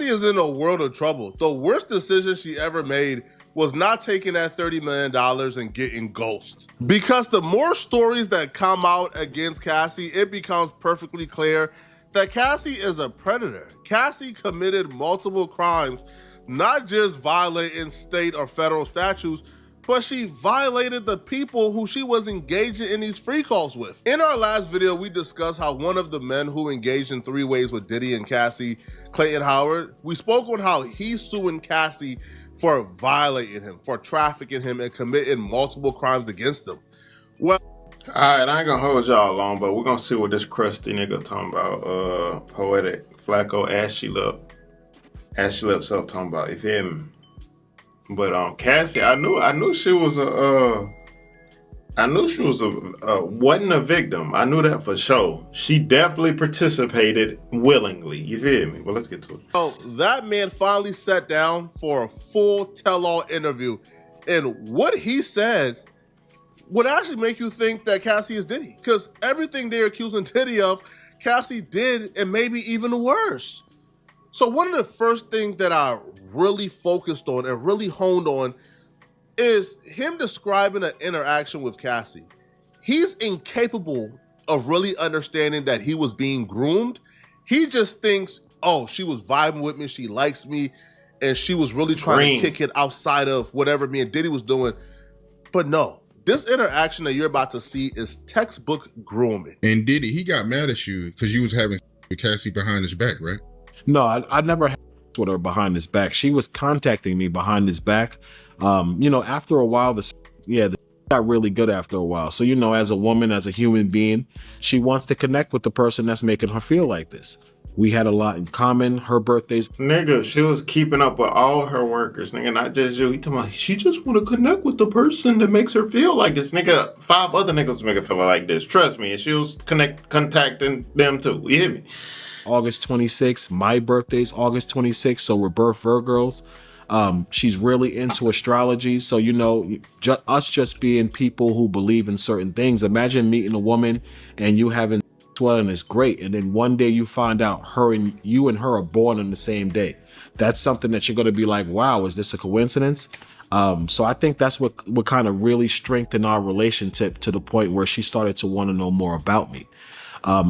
is in a world of trouble. The worst decision she ever made was not taking that $30 million and getting Ghost. Because the more stories that come out against Cassie, it becomes perfectly clear that Cassie is a predator. Cassie committed multiple crimes, not just violating state or federal statutes, but she violated the people who she was engaging in these free calls with. In our last video, we discussed how one of the men who engaged in three-ways with Diddy and Cassie, Clayton Howard, we spoke on how he's suing Cassie for violating him, for trafficking him, and committing multiple crimes against him. Well, all right, I ain't gonna hold y'all long, but we're gonna see what this crusty nigga talking about. Poetic Flacco Ashy Lips up talking about. You feel me? But Cassie, I knew she was wasn't a victim. I knew that for sure. She definitely participated willingly. You feel me? Well, let's get to it. So that man finally sat down for a full tell-all interview, and what he said would actually make you think that Cassie is Diddy, because everything they're accusing Diddy of, Cassie did, and maybe even worse. So one of the first things that I really focused on and really honed on is him describing an interaction with Cassie. He's incapable of really understanding that he was being groomed. He just thinks, oh, she was vibing with me, she likes me, and she was really trying to kick it outside of whatever me and Diddy was doing. But no, this interaction that you're about to see is textbook grooming. And Diddy, he got mad at you because you was having with Cassie behind his back, right? No, I never had with her behind his back. She was contacting me behind his back. After a while, the got really good after a while. So, as a woman, as a human being, she wants to connect with the person that's making her feel like this. We had a lot in common. Her birthdays. Nigga, she was keeping up with all her workers, nigga, not just you. He talking about, she just want to connect with the person that makes her feel like this. Nigga, 5 other niggas make her feel like this. Trust me. And she was contacting them too. You hear me? August 26th. My birthday's August 26th. So we're birth Virgos. She's really into astrology. So, us just being people who believe in certain things. Imagine meeting a woman and you having and it's great. And then one day you find out you and her are born on the same day. That's something that you're going to be like, wow, is this a coincidence? So I think that's what kind of really strengthened our relationship to the point where she started to want to know more about me.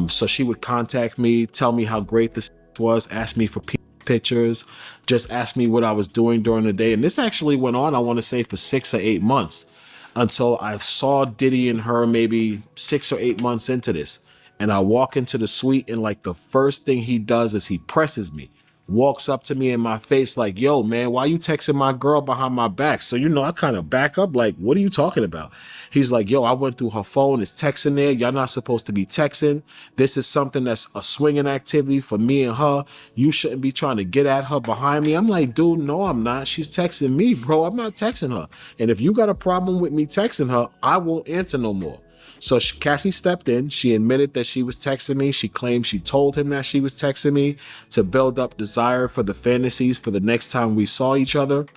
So she would contact me, tell me how great this was, ask me for pictures, just ask me what I was doing during the day. And this actually went on, I want to say, for 6 or 8 months until I saw Diddy and her maybe 6 or 8 months into this. And I walk into the suite and like the first thing he does is he presses me, walks up to me in my face like, yo, man, why you texting my girl behind my back? So, I kind of back up like, what are you talking about? He's like, yo, I went through her phone. It's texting there. Y'all not supposed to be texting. This is something that's a swinging activity for me and her. You shouldn't be trying to get at her behind me. I'm like, dude, no, I'm not. She's texting me, bro. I'm not texting her. And if you got a problem with me texting her, I won't answer no more. So Cassie stepped in. She admitted that she was texting me. She claimed she told him that she was texting me to build up desire for the fantasies for the next time we saw each other.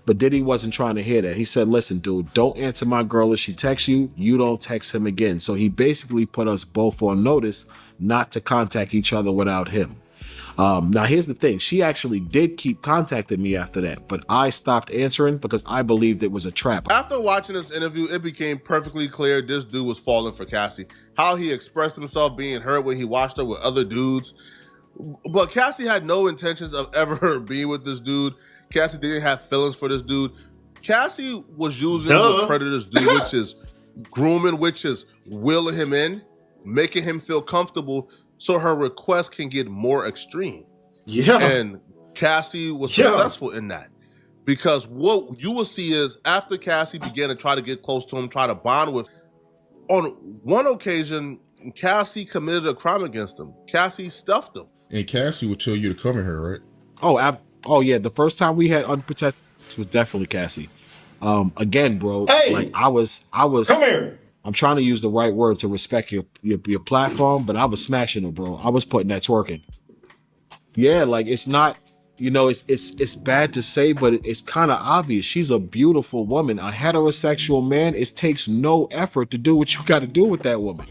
But Diddy wasn't trying to hear that. He said, listen, dude, don't answer my girl if she texts you. You don't text him again. So he basically put us both on notice not to contact each other without him. Now, here's the thing. She actually did keep contacting me after that, but I stopped answering because I believed it was a trap. After watching this interview, it became perfectly clear this dude was falling for Cassie. How he expressed himself being hurt when he watched her with other dudes. But Cassie had no intentions of ever being with this dude. Cassie didn't have feelings for this dude. Cassie was using what predators do, which is grooming, which is wheeling him in, making him feel comfortable so her request can get more extreme. Yeah. And Cassie was successful in that. Because what you will see is after Cassie began to try to get close to him, try to bond with, on one occasion, Cassie committed a crime against him. Cassie stuffed him. And Cassie would tell you to come at her, right? Oh yeah, the first time we had unprotected was definitely Cassie. Again, bro, like I was come here. I'm trying to use the right word to respect your platform, but I was smashing her, bro. I was putting that twerking. Yeah, like it's not, it's bad to say, but it's kind of obvious. She's a beautiful woman. A heterosexual man, it takes no effort to do what you got to do with that woman.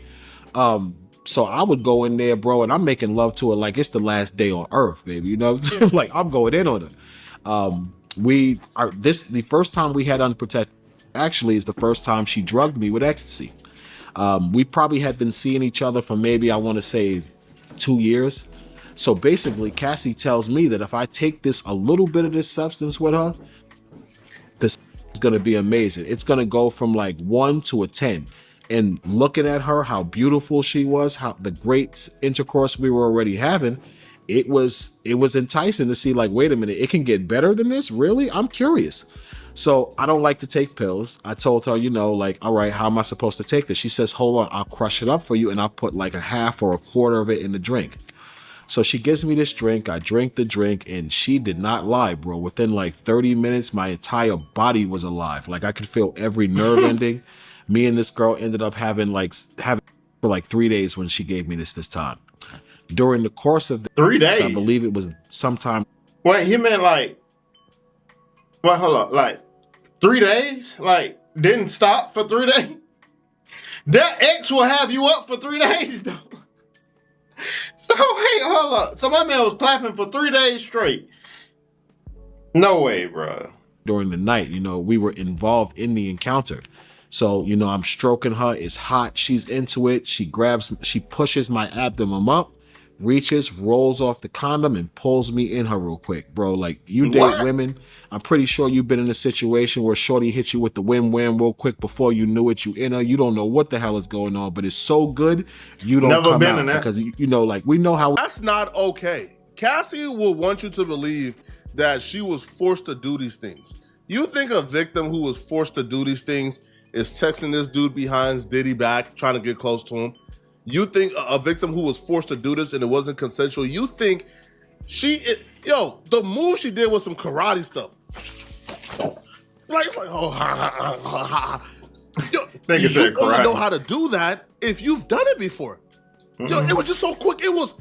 So I would go in there, bro, and I'm making love to her like it's the last day on earth, baby. You know what I'm saying? Like, I'm going in on her. The first time we had unprotected actually is the first time she drugged me with ecstasy. We probably had been seeing each other for maybe, I want to say, 2 years. So basically, Cassie tells me that if I take a little bit of this substance with her, this is going to be amazing. It's going to go from like 1 to a 10. And looking at her, how beautiful she was, how the great intercourse we were already having, it was enticing to see, like, wait a minute, it can get better than this? Really? I'm curious. So I don't like to take pills. I told her, like, all right, how am I supposed to take this? She says, hold on, I'll crush it up for you and I'll put like a half or a quarter of it in the drink. So she gives me this drink. I drink the drink, and she did not lie, bro. Within like 30 minutes, my entire body was alive. Like, I could feel every nerve ending. Me and this girl ended up having for like 3 days when she gave me this time. During the course of the 3 days, I believe it was sometime. Wait, he meant like, wait, hold up, like 3 days? Like, didn't stop for 3 days? That X will have you up for 3 days, though. So, hey, hold up. So my man was clapping for 3 days straight. No way, bro. During the night, we were involved in the encounter. So, I'm stroking her. It's hot. She's into it. She pushes my abdomen up, reaches, rolls off the condom, and pulls me in her real quick, bro. Like, you date women. I'm pretty sure you've been in a situation where shorty hit you with the wham-wham real quick before you knew it. You in her. You don't know what the hell is going on, but it's so good, you don't Never come been out in that. because, like, we know how. That's not okay. Cassie will want you to believe that she was forced to do these things. You think a victim who was forced to do these things is texting this dude behind Diddy back, trying to get close to him? You think a victim who was forced to do this and it wasn't consensual, you think the move she did was some karate stuff. Like, it's like, oh, Yo, Nigga said you only karate. know how to do that if you've done it before. Yo, it was just so quick. It was.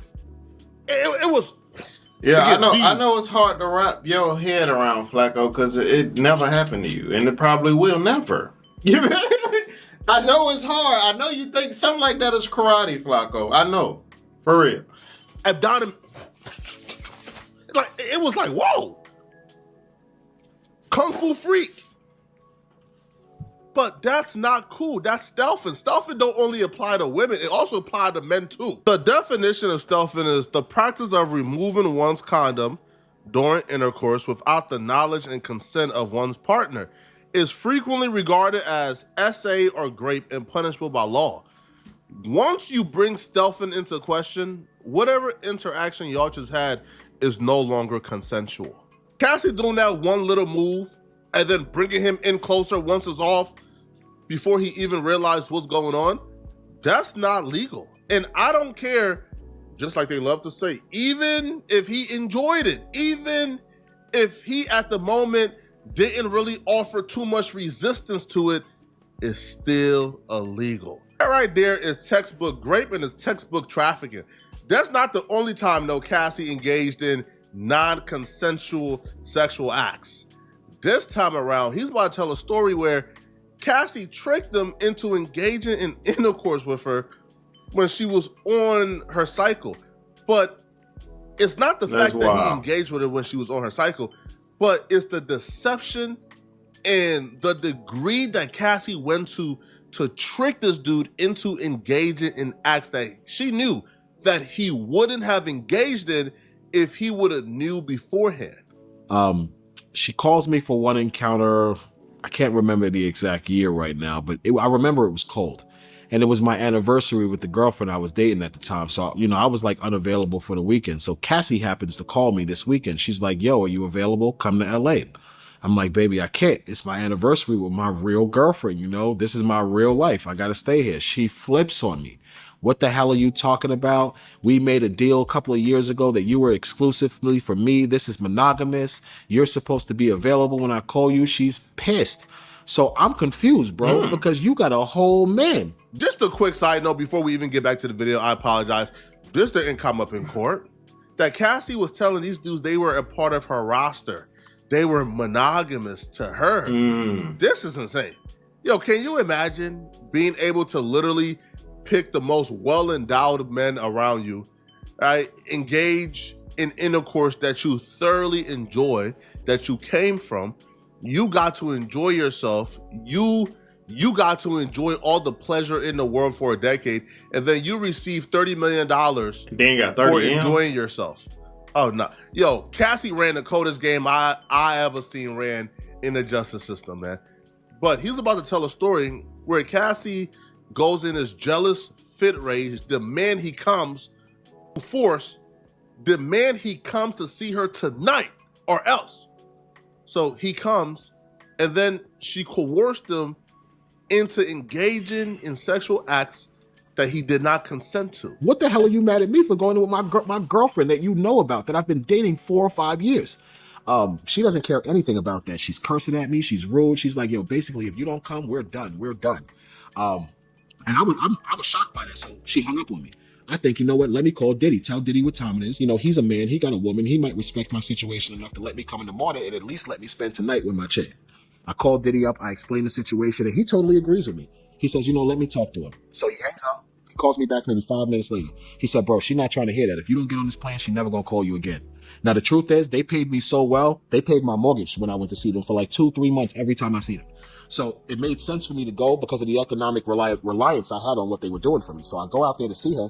Yeah, Again, I know it's hard to wrap your head around, Flacco, because it never happened to you, and it probably will never. I know it's hard. I know you think something like that is karate, Flacco. I know, for real. Abdomen, like, it was like, whoa, Kung Fu freak. But that's not cool. That's stealthing. Stealthing don't only apply to women, it also applies to men too. The definition of stealthing is the practice of removing one's condom during intercourse without the knowledge and consent of one's partner. Is frequently regarded as SA or grape and punishable by law. Once you bring stealthing into question, whatever interaction y'all just had is no longer consensual. Cassie doing that one little move and then bringing him in closer once it's off before he even realized what's going on, that's not legal. And I don't care, just like they love to say, even if he enjoyed it, even if he at the moment didn't really offer too much resistance to it, it's still illegal. That right there is textbook grape and it's textbook trafficking. That's not the only time, though, Cassie engaged in non-consensual sexual acts. This time around, he's about to tell a story where Cassie tricked them into engaging in intercourse with her when she was on her cycle. But it's not the fact that he engaged with her when she was on her cycle, but it's the deception and the degree that Cassie went to trick this dude into engaging in acts that she knew that he wouldn't have engaged in if he would have knew beforehand. She calls me for one encounter. I can't remember the exact year right now, but I remember it was cold. And it was my anniversary with the girlfriend I was dating at the time. So, I was like unavailable for the weekend. So Cassie happens to call me this weekend. She's like, yo, are you available? Come to LA. I'm like, baby, I can't. It's my anniversary with my real girlfriend. This is my real life. I got to stay here. She flips on me. What the hell are you talking about? We made a deal a couple of years ago that you were exclusively for me. This is monogamous. You're supposed to be available when I call you. She's pissed. So I'm confused, bro, because you got a whole man. Just a quick side note before we even get back to the video, I apologize. This didn't come up in court. That Cassie was telling these dudes they were a part of her roster. They were monogamous to her. This is insane. Yo, can you imagine being able to literally pick the most well-endowed men around you, right? Engage in intercourse that you thoroughly enjoy, that you came from. You got to enjoy yourself. You got to enjoy all the pleasure in the world for a decade, and then you receive $30 million Then you got 30 for M's. enjoying yourself. Oh no, yo, Cassie ran the coldest game I ever seen ran in the justice system, man. But he's about to tell a story where Cassie goes in his jealous fit rage, demand he comes to see her tonight or else. So he comes, and then she coerced him into engaging in sexual acts that he did not consent to. What the hell are you mad at me for going with my girlfriend that you know about, that I've been dating 4 or 5 years? She doesn't care anything about that. She's cursing at me. She's rude. She's like, yo, basically, if you don't come, we're done. We're done. And I was shocked by that. So she hung up on me. I think, you know what? Let me call Diddy. Tell Diddy what time it is. You know, he's a man. He got a woman. He might respect my situation enough to let me come in the morning and at least let me spend tonight with my chick. I called Diddy up. I explained the situation, and he totally agrees with me. He says, you know, let me talk to him. So he hangs up. He calls me back maybe 5 minutes later. He said, bro, she's not trying to hear that. If you don't get on this plane, she's never going to call you again. Now, the truth is, they paid me so well. They paid my mortgage when I went to see them for like 2-3 months every time I see them. So it made sense for me to go because of the economic reliance I had on what they were doing for me. So I go out there to see her.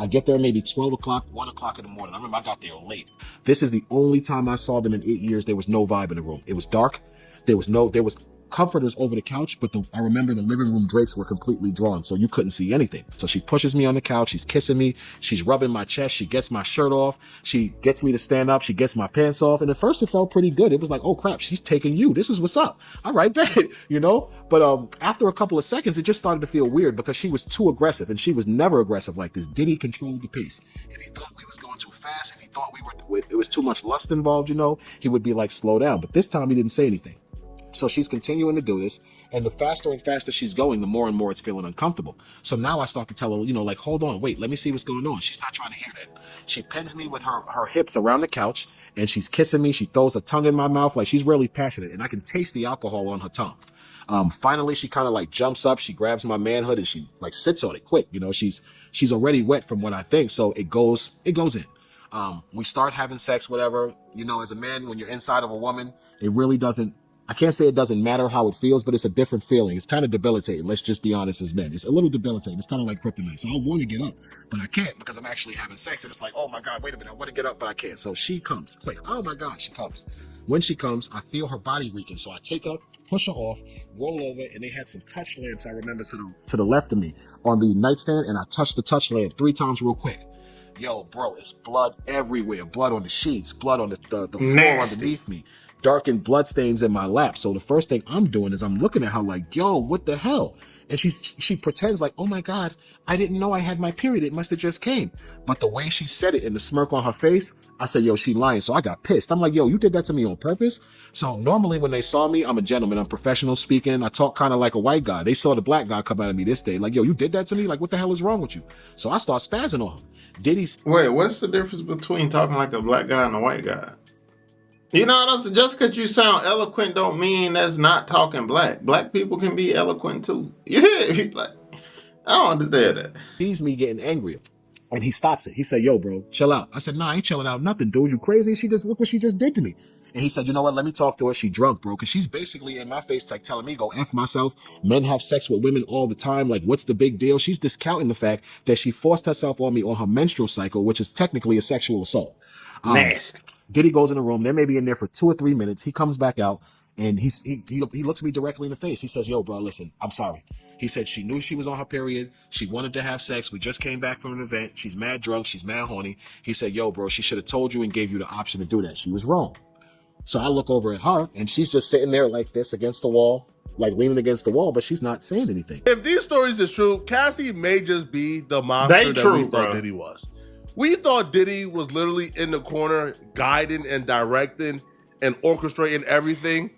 I get there maybe 12 o'clock, 1 o'clock in the morning. I remember I got there late. This is the only time I saw them in 8 years. There was no vibe in the room. It was dark. There was comforters over the couch, but I remember the living room drapes were completely drawn, so you couldn't see anything. So she pushes me on the couch. She's kissing me. She's rubbing my chest. She gets my shirt off. She gets me to stand up. She gets my pants off. And at first it felt pretty good. It was like, oh crap, she's taking you. This is what's up. All right, bet, you know? But after a couple of seconds, it just started to feel weird because she was too aggressive, and she was never aggressive like this. Diddy controlled the pace. If he thought we was going too fast, if he thought it was too much lust involved, you know, he would be like, slow down. But this time he didn't say anything. So she's continuing to do this, and the faster and faster she's going, the more and more it's feeling uncomfortable. So now I start to tell her, you know, like, hold on, wait, let me see what's going on. She's not trying to hear that. She pins me with her hips around the couch, and she's kissing me. She throws her tongue in my mouth like she's really passionate, and I can taste the alcohol on her tongue. Finally, she kind of like jumps up, she grabs my manhood, and she like sits on it quick. You know, she's already wet from what I think, so it goes in. We start having sex, whatever. You know, as a man, when you're inside of a woman, it really doesn't, I can't say it doesn't matter how it feels, but it's a different feeling. It's kind of debilitating. Let's just be honest as men. It's a little debilitating. It's kind of like kryptonite. So I want to get up, but I can't because I'm actually having sex. And it's like, oh my God, wait a minute. I want to get up, but I can't. So she comes quick. Oh my God, she comes. When she comes, I feel her body weaken. So I take her, push her off, roll over, and they had some touch lamps, I remember, to the left of me on the nightstand, and I touched the touch lamp 3 times real quick. Yo, bro, it's blood everywhere. Blood on the sheets, blood on the floor underneath me. Darkened blood stains in my lap. So the first thing I'm doing is I'm looking at her like, yo, what the hell? And she pretends like, oh my God, I didn't know I had my period. It must have just came. But the way she said it and the smirk on her face, I said, yo, she lying. So I got pissed. I'm like, yo, you did that to me on purpose? So normally when they saw me, I'm a gentleman. I'm professional speaking. I talk kind of like a white guy. They saw the black guy come out of me this day. Like, yo, you did that to me? Like, what the hell is wrong with you? So I start spazzing on her. Diddy's... Wait, what's the difference between talking like a black guy and a white guy? You know what I'm saying? Just because you sound eloquent don't mean that's not talking black. Black people can be eloquent too. Yeah, like, I don't understand that. Sees me getting angrier, and he stops it. He said, yo, bro, chill out. I said, nah, I ain't chilling out nothing, dude. You crazy? Look what she just did to me. And he said, you know what? Let me talk to her. She drunk, bro. Because she's basically in my face, like telling me, go F myself. Men have sex with women all the time. Like, what's the big deal? She's discounting the fact that she forced herself on me on her menstrual cycle, which is technically a sexual assault. Nasty. Diddy goes in the room. They may be in there for 2 or 3 minutes. He comes back out, and he looks me directly in the face. He says, yo, bro, listen, I'm sorry. He said she knew she was on her period. She wanted to have sex. We just came back from an event. She's mad drunk. She's mad horny. He said, yo, bro, she should have told you and gave you the option to do that. She was wrong. So I look over at her, and she's just sitting there like this against the wall, like leaning against the wall, but she's not saying anything. If these stories is true, Cassie may just be the monster that we thought Diddy was. We thought Diddy was literally in the corner guiding and directing and orchestrating everything.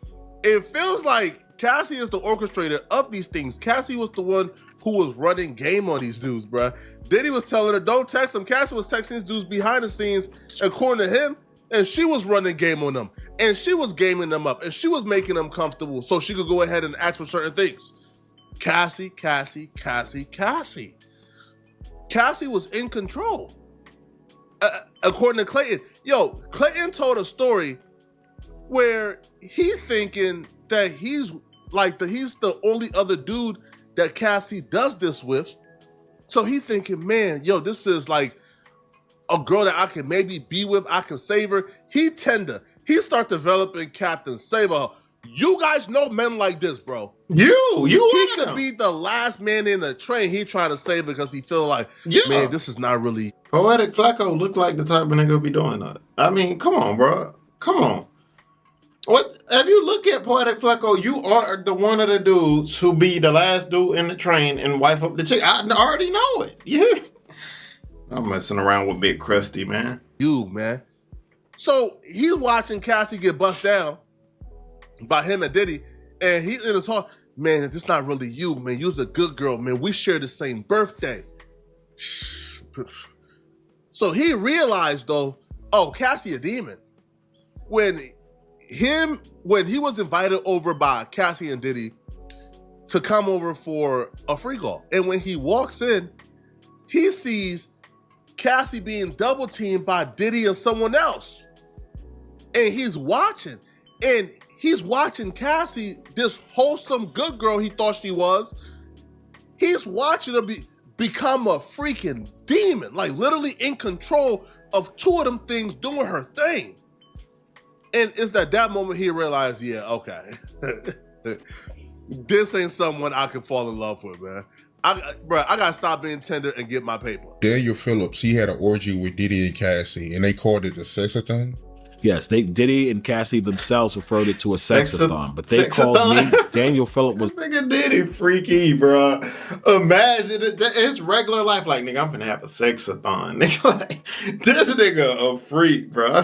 It feels like Cassie is the orchestrator of these things. Cassie was the one who was running game on these dudes, bruh. Diddy was telling her, don't text them. Cassie was texting these dudes behind the scenes, according to him, and she was running game on them. And she was gaming them up, and she was making them comfortable so she could go ahead and ask for certain things. Cassie. Cassie was in control. According to Clayton. Yo, Clayton told a story where he thinking that he's the only other dude that Cassie does this with. So he thinking, man, yo, this is like a girl that I can maybe be with. I can save her. He tender. He start developing Captain Saver. You guys know men like this, bro. He could be the last man in the train. He trying to save it because he feel like, man, this is not really. Poetic Flacco look like the type of nigga who be doing that. I mean, come on, bro. Come on. What if you look at Poetic Flacco? You are the one of the dudes who be the last dude in the train and wife up the chick. I already know it. Yeah. I'm messing around with Big Krusty, man. Man. So he's watching Cassie get bust down by him and Diddy, and he in his heart, man, this not really you, man. You's a good girl, man. We share the same birthday. So he realized though, oh, Cassie a demon. When he was invited over by Cassie and Diddy to come over for a freak off, and when he walks in, he sees Cassie being double teamed by Diddy and someone else, and he's watching Cassie, this wholesome good girl he thought she was. He's watching her become a freaking demon, like literally in control of two of them things doing her thing. And it's that moment he realized, yeah, okay, this ain't someone I can fall in love with, man. I gotta stop being tender and get my paper. Daniel Phillips, he had an orgy with Diddy and Cassie, and they called it a sexathon. Yes, Diddy and Cassie themselves referred it to a sexathon, but they called me. Daniel Phillips was. This nigga Diddy freaky, bro. Imagine it's regular life. Like, nigga, I'm gonna have a sexathon. Nigga, like, this nigga a freak, bro.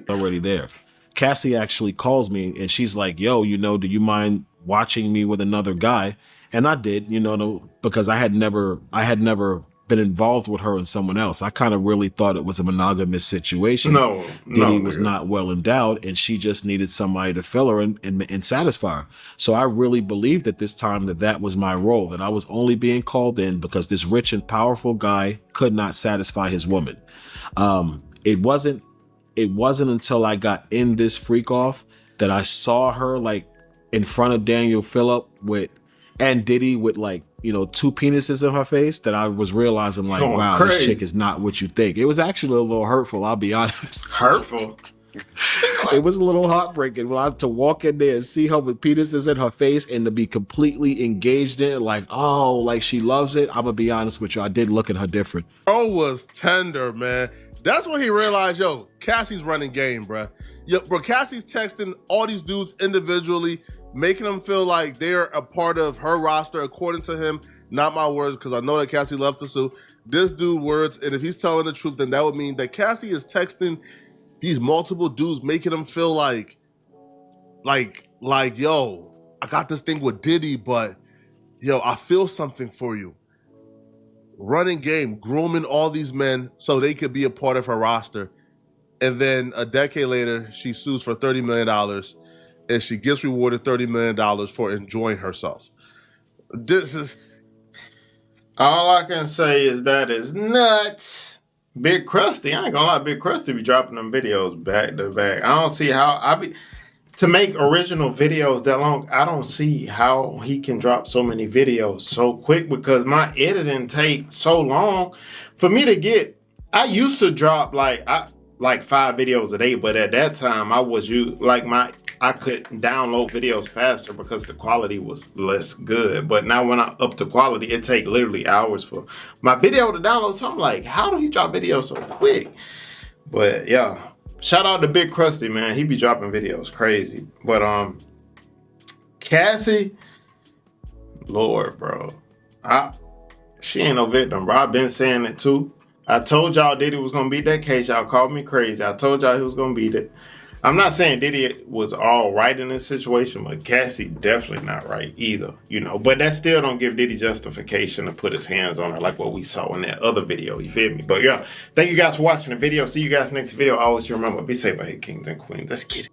Already there. Cassie actually calls me and she's like, yo, do you mind watching me with another guy? And I did, because I had never been involved with her and someone else. I kind of really thought it was a monogamous situation. Diddy was not well endowed, and she just needed somebody to fill her and satisfy her. So I really believed at this time that was my role, that I was only being called in because this rich and powerful guy could not satisfy his woman. It wasn't until I got in this freak off that I saw her like in front of Daniel Phillip and Diddy with like, two penises in her face, that I was realizing like, wow, crazy. This chick is not what you think. It was actually a little hurtful, I'll be honest. Hurtful? It was a little heartbreaking to walk in there and see her with penises in her face and to be completely engaged in it, like, oh, like she loves it. I'm gonna be honest with you, I did look at her different. Bro was tender, man. That's when he realized, yo, Cassie's running game, bro. Yo, bro, Cassie's texting all these dudes individually, making them feel like they're a part of her roster, according to him. Not my words, because I know that Cassie loves to sue. This dude words, and if he's telling the truth, then that would mean that Cassie is texting these multiple dudes, making them feel like, yo, I got this thing with Diddy, but yo, I feel something for you. Running game, grooming all these men so they could be a part of her roster. And then a decade later, she sues for $30 million and she gets rewarded $30 million for enjoying herself. This is... All I can say is that is nuts. Big Krusty, I ain't gonna lie, Big Krusty be dropping them videos back to back. I don't see how to make original videos that long. I don't see how he can drop so many videos so quick, because my editing takes so long for me to get. I used to drop like 5 videos a day, but at that time I could download videos faster because the quality was less good. But now when I up the quality, it take literally hours for my video to download. So I'm like, how do he drop videos so quick? But yeah, shout out to Big Krusty, man. He be dropping videos crazy. But Cassie, Lord, bro, she ain't no victim, bro. I've been saying it too. I told y'all Diddy was gonna beat that case. Y'all called me crazy. I told y'all he was gonna beat it. I'm not saying Diddy was all right in this situation, but Cassie definitely not right either, But that still don't give Diddy justification to put his hands on her like what we saw in that other video, you feel me? But yeah, thank you guys for watching the video. See you guys next video. Always remember, be safe out here, kings and queens. Let's get it.